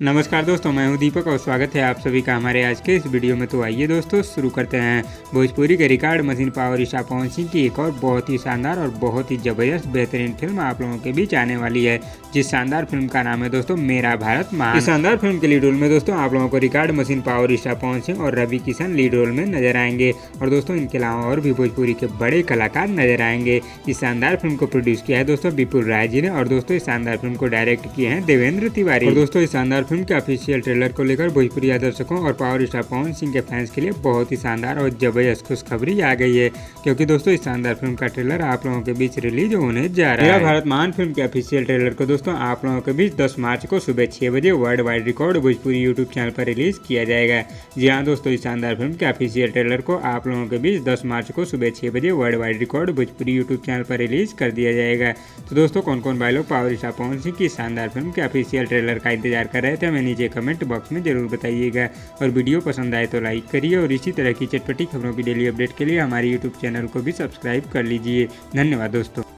नमस्कार दोस्तों, मैं हूं दीपक और स्वागत है आप सभी का हमारे आज के इस वीडियो में। तो आइए दोस्तों शुरू करते हैं। भोजपुरी के record machine power star Pawan Singh की एक और बहुत ही शानदार और बहुत ही ज़बरदस्त बेहतरीन फिल्म आप लोगों के बीच आने वाली है, जिस शानदार फिल्म का नाम है दोस्तों मेरा भारत महान। इस शानदार फिल्म के लीड रोल में दोस्तों आप लोगों को record machine power star Pawan Singh और रवि किशन लीड रोल में नजर आएंगे और दोस्तों इनके अलावा और भी भोजपुरी के बड़े कलाकार नजर आएंगे। इस शानदार फिल्म को प्रोड्यूस किया है दोस्तों विपुल राय जी ने और दोस्तों इस शानदार फिल्म को डायरेक्ट किए हैं देवेंद्र तिवारी। और दोस्तों इस शानदार फिल्म के ऑफिशियल ट्रेलर को लेकर भोजपुरी दर्शकों और पावर स्टार पवन सिंह के फैंस के लिए बहुत ही शानदार और जबरदस्त खुशखबरी आ गई है, क्योंकि दोस्तों इस शानदार फिल्म का ट्रेलर आप लोगों के बीच रिलीज होने जा रहा है। मेरा भारत महान फिल्म के ऑफिशियल ट्रेलर को दोस्तों आप लोगों के बीच 10 मार्च को सुबह 6 बजे world wide record Bhojpuri YouTube channel पर रिलीज किया जाएगा। जी हाँ दोस्तों, इस शानदार फिल्म के ऑफिशियल ट्रेलर को आप लोगों के बीच 10 मार्च को सुबह 6 बजे world wide record Bhojpuri YouTube channel पर रिलीज कर दिया जाएगा। तो दोस्तों कौन कौन भाई लोग पावर स्टार पवन सिंह की शानदार फिल्म के ऑफिशियल ट्रेलर का इंतजार कर रहे थे, हमें नीचे कमेंट बॉक्स में जरूर बताइएगा। और वीडियो पसंद आए तो लाइक करिए और इसी तरह की चटपटी खबरों की डेली अपडेट के लिए हमारे यूट्यूब चैनल को भी सब्सक्राइब कर लीजिए। धन्यवाद दोस्तों।